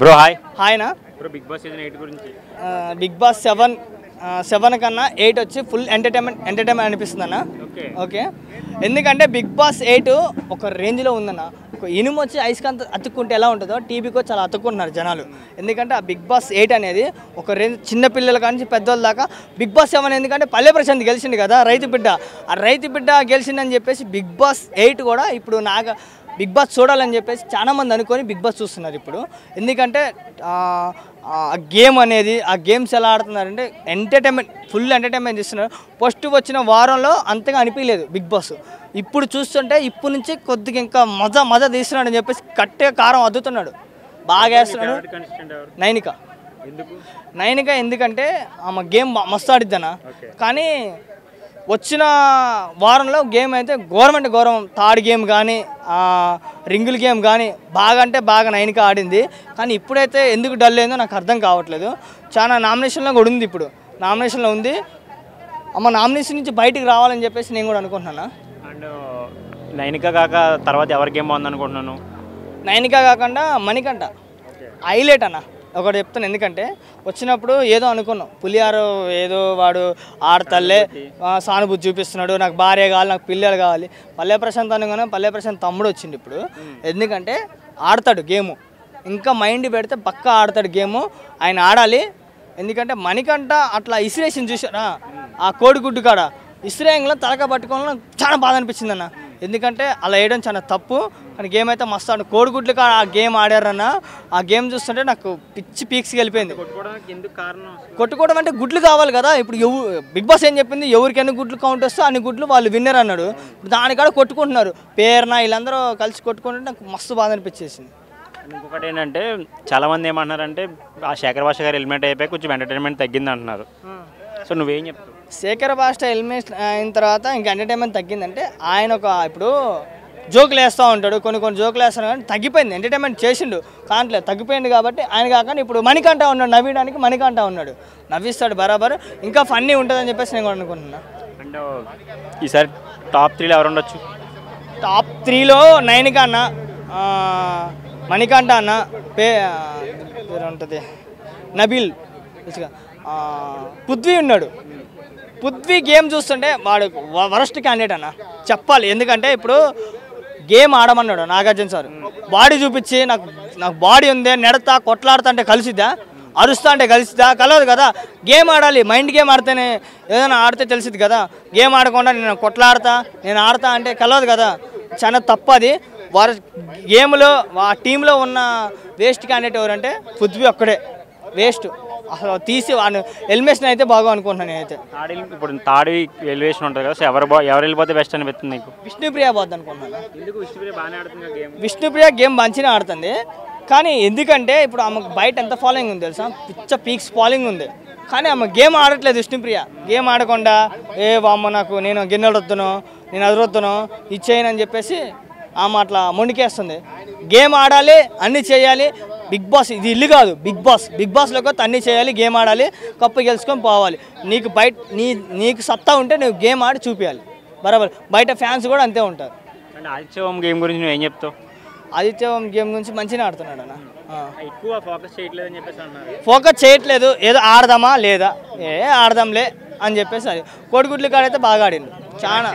Bro hi. హాయ్నా bro Bigg Boss season 8 గురించి. Big boss 7 కన్నా 8 వచ్చి ఫుల్ ఎంటర్టైన్మెంట్ అనిపిస్తుంది అన్న. ఓకే ఎందుకంటే బిగ్ బాస్ 8 ఒక రేంజ్లో ఉందన్న. ఒక ఇనుము వచ్చి ఐస్కాంత్ అతుక్కుంటే ఎలా ఉంటుందో టీవీకి చాలా అతుక్కుంటున్నారు జనాలు. ఎందుకంటే ఆ బిగ్ బాస్ 8 అనేది ఒక రేంజ్ చిన్నపిల్లల కానీ పెద్దోళ్ళ దాకా. బిగ్ బాస్ 7 ఎందుకంటే పల్లె ప్రశాంత్ గెలిచింది కదా, రైతు బిడ్డ. ఆ రైతు బిడ్డ గెలిచిందని చెప్పేసి బిగ్ బాస్ 8 కూడా ఇప్పుడు బిగ్ బాస్ చూడాలని చెప్పేసి చాలామంది అనుకొని బిగ్ బాస్ చూస్తున్నారు ఇప్పుడు. ఎందుకంటే గేమ్ అనేది ఆ గేమ్స్ ఎలా ఆడుతున్నారంటే ఫుల్ ఎంటర్టైన్మెంట్ ఇస్తున్నారు. ఫస్ట్ వచ్చిన వారంలో అంతగా అనిపించలేదు బిగ్ బాస్. ఇప్పుడు చూస్తుంటే ఇప్పుడు నుంచి కొద్దిగా ఇంకా మజా తీస్తున్నాడు అని చెప్పేసి కట్టే కారం అద్దుతున్నాడు, బాగా వేస్తున్నాడు. నైనిక ఎందుకంటే ఆమె గేమ్ మస్తు ఆడిద్దన్న. కానీ వచ్చిన వారంలో గేమ్ అయితే గౌరవం థర్డ్ గేమ్ కానీ రింగుల్ గేమ్ కానీ బాగా అంటే బాగా నైనిక ఆడింది. కానీ ఇప్పుడైతే ఎందుకు డల్ అయిందో నాకు అర్థం కావట్లేదు. చాలా నామినేషన్లో కూడా ఉంది, ఇప్పుడు నామినేషన్లో ఉంది. అమ్మ నామినేషన్ నుంచి బయటికి రావాలని చెప్పేసి నేను కూడా అనుకుంటున్నాను. అండ్ నైనిక కాక తర్వాత ఎవరి గేమ్ బాగుంది అనుకుంటున్నాను? నైనిక కాకుండా మణికంఠ హైలైట్ అన్న. ఒకటి చెప్తాను, ఎందుకంటే వచ్చినప్పుడు ఏదో అనుకున్నాం, పులియారు ఏదో వాడు ఆడతల్లే సానుభూతి చూపిస్తున్నాడు, నాకు భార్య కావాలి, నాకు పిల్లలు కావాలి. పల్లె ప్రశాంత్ అనుకున్నా, పల్లె ప్రశాంత్ తమ్ముడు వచ్చింది ఇప్పుడు. ఎందుకంటే ఆడతాడు గేము, ఇంకా మైండ్ పెడితే పక్కా ఆడతాడు గేము, ఆయన ఆడాలి. ఎందుకంటే మణికంఠ అట్లా ఇసిరేషన్ చూసారా ఆ కోడిగుడ్డు కాడ ఇస్రేయంలో తలక పట్టుకోవాలని నాకు చాలా బాధ అనిపించింది అన్న. ఎందుకంటే అలా వేయడం చాలా తప్పు. కానీ గేమ్ అయితే మస్తు ఆడు కోడిగుడ్లు ఆ గేమ్ ఆడారన్న. ఆ గేమ్ చూస్తుంటే నాకు పిచ్చి పీక్స్కి వెళ్ళిపోయింది. కొట్టుకోవడం అంటే గుడ్లు కావాలి కదా. ఇప్పుడు బిగ్ బాస్ ఏం చెప్పింది, ఎవరికి ఎన్ని గుడ్లు కౌంట్ వస్తే అన్ని గుడ్లు వాళ్ళు విన్నర్ అన్నాడు. ఇప్పుడు దానికాడ కొట్టుకుంటున్నారు, పేరున వీళ్ళందరూ కలిసి కొట్టుకుంటే నాకు మస్తు బాధ అనిపించేసింది. ఇంకొకటి ఏంటంటే చాలామంది ఏమంటున్నారంటే ఆ శేఖర్ భాష గారు ఎలిమినేట్ అయిపోయి కొంచెం ఎంటర్టైన్మెంట్ తగ్గింది అంటున్నారు. సో నువ్వేం చెప్తావు? శేఖర్ భాష ఎలిమినేట్ అయిన తర్వాత ఇంకా ఎంటర్టైన్మెంట్ తగ్గిందంటే ఆయన ఇప్పుడు జోకులు వేస్తూ ఉంటాడు, కొన్ని జోకులు వేస్తాడు, కానీ తగ్గిపోయింది. ఎంటర్టైన్మెంట్ చేసిండు కాంట్లే, తగ్గిపోయింది కాబట్టి ఆయన కాకుండా ఇప్పుడు మణికంఠ ఉన్నాడు, నవ్వడానికి మణికంఠ ఉన్నాడు, నవ్విస్తాడు బరాబర్, ఇంకా ఫన్నీ ఉంటుందని చెప్పేసి నేను కూడా అనుకుంటున్నా. అండ్ ఈసారి టాప్ 3లో ఎవరు ఉండొచ్చు? టాప్ 3లో నైనిక అన్న, మణికంఠ అన్న, పేరు ఉంటుంది నబీల్, పృథ్వీ ఉన్నాడు. పృథ్వీ గేమ్ చూస్తుంటే వాడు వరస్ట్ క్యాండిడేట్ అన్న చెప్పాలి. ఎందుకంటే ఇప్పుడు గేమ్ ఆడమన్నాడు నాగార్జున సార్, బాడీ చూపించి నాకు బాడీ ఉంది, నెడతా కొట్లాడుతా అంటే కలిసిద్దా, అరుస్తా అంటే కలిసిద్దా? కలవదు కదా. గేమ్ ఆడాలి, మైండ్ గేమ్ ఆడితేనే ఏదైనా ఆడితే తెలిసిద్ది కదా. గేమ్ ఆడకుండా నేను కొట్లాడతా నేను ఆడతా అంటే కలవదు కదా, చాలా తప్పది. వారి గేమ్లో ఆ టీంలో ఉన్న వేస్ట్ క్యాండిడేట్ ఎవరంటే పృథ్వీ ఒక్కడే వేస్ట్. అసలు తీసి వాడిని ఎలిమినేషన్ అయితే బాగా అనుకుంటున్నాను నేనైతే. ఇప్పుడు తాడి ఎలివేషన్ ఉంటుంది కదా, సో ఎవరు వెళ్ళిపోతే బెస్ట్ అనిపిస్తుంది నీకు? విష్ణుప్రియ పోద్ది అనుకుంటున్నాను. ఎందుకు? విష్ణుప్రియ బాగానే ఆడుతుంది గేమ్. విష్ణుప్రియ గేమ్ మంచిగా ఆడుతుంది, కానీ ఎందుకంటే ఇప్పుడు ఆమెకు బయట ఎంత ఫాలోయింగ్ ఉంది తెలుసా, పిచ్చ పీక్స్ ఫాలోయింగ్ ఉంది. కానీ ఆమె గేమ్ ఆడట్లేదు. విష్ణుప్రియ గేమ్ ఆడకుండా వామ్మ నేను గిన్నెలు వద్దును, నేను అదరొద్దును, ఇచ్చేయను అని చెప్పేసి ఆమె అట్లా మొండికేస్తుంది. గేమ్ ఆడాలి, అన్నీ చేయాలి. బిగ్ బాస్ ఇది ఇల్లు కాదు, బిగ్ బాస్లోకి అన్నీ చేయాలి, గేమ్ ఆడాలి, కప్పు గెలుచుకొని పోవాలి. నీకు సత్తా ఉంటే నువ్వు గేమ్ ఆడి చూపించాలి బరాబర్. బయట ఫ్యాన్స్ కూడా అంతే ఉంటారు. అండ్ ఆదిత్య ఓం గేమ్ గురించి నువ్వు ఏం చెప్తావు? ఆదిత్య ఓం గేమ్ గురించి మంచిగా ఆడుతున్నాడు అన్న. ఎక్కువ ఫోకస్ చేయట్లేదు అని చెప్పేసి అన్నారు. ఫోకస్ చేయట్లేదు, ఏదో ఆడదామా లేదా ఆడదాంలే అని చెప్పేసి. అది కోడిగుడ్లు కాడైతే బాగా ఆడింది చాలా.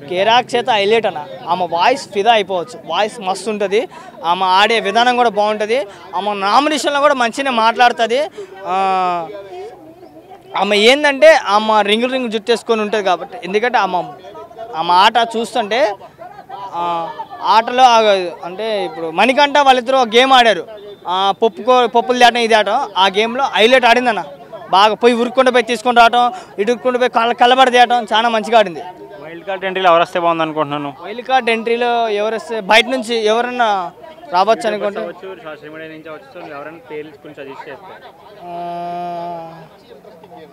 కిరాక్ చేత హైలైట్ అన్న. ఆమె వాయిస్ ఫిదా అయిపోవచ్చు, వాయిస్ మస్తు ఉంటుంది, ఆమె ఆడే విధానం కూడా బాగుంటుంది, ఆమె నామినేషన్లో కూడా మంచిగా మాట్లాడుతుంది. ఆమె ఏంటంటే ఆమె రింగు జుట్టేసుకొని ఉంటుంది కాబట్టి. ఎందుకంటే ఆమె ఆట చూస్తుంటే ఆటలో అంటే ఇప్పుడు మణికంఠ వాళ్ళిద్దరూ గేమ్ ఆడారు, పప్పులు దాటం ఇది ఆటం. ఆ గేమ్లో హైలైట్ ఆడిందన్న, బాగా పోయి ఉరుక్కుండా పోయి తీసుకొని రావటం, ఇటు ఉరుక్కుండా పోయి కళ్ళబడి తీయటం, చాలా మంచిగా ఆడింది. వైల్డ్ కార్డ్ ఎంట్రీలో ఎవరు వస్తే బాగుంది అనుకుంటున్నాను? వైల్డ్ కార్డ్ ఎంట్రీలో ఎవరు వస్తే బయట నుంచి ఎవరన్నా రావచ్చు అనుకుంటా.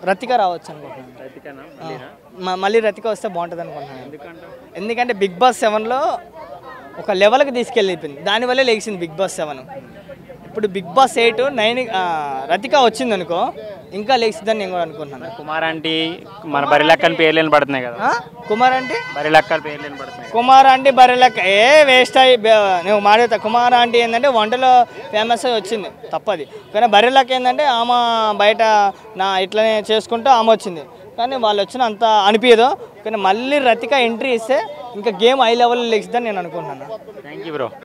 రతిక రావచ్చు అనుకుంటున్నాను. మళ్ళీ రతిక వస్తే బాగుంటుంది అనుకుంటున్నాను. ఎందుకంటే బిగ్ బాస్ 7లో ఒక లెవెల్కి తీసుకెళ్ళిపోయింది, దానివల్లే లేచింది బిగ్ బాస్ 7. ఇప్పుడు బిగ్ బాస్ 8 9 రతిక వచ్చింది అనుకో ఇంకా లేచిద్దని నేను కూడా అనుకుంటున్నాను. కుమార్ ఆంటీ మన బరిలక్కని పేర్లేని పడుతున్నాయి కదా, కుమార్ అంటే బరిలక్కల పేర్లేని పడుతున్నాయి. కుమార్ ఆంటీ బర్రెలక్క వేస్ట్ అయ్యి నువ్వు మాడేస్తా. కుమార్ ఆంటీ ఏంటంటే వంటలో ఫేమస్ అయ్యి వచ్చింది తప్పది, కానీ బర్రెలక్క ఏంటంటే ఆమె బయట ఇట్లనే చేసుకుంటూ ఆమె వచ్చింది, కానీ వాళ్ళు వచ్చిన అంత అనిపించదు. కానీ మళ్ళీ రతిక ఎంట్రీ ఇస్తే ఇంకా గేమ్ హై లెవెల్లో లేచిద్దని నేను అనుకుంటున్నాను. Thank you bro.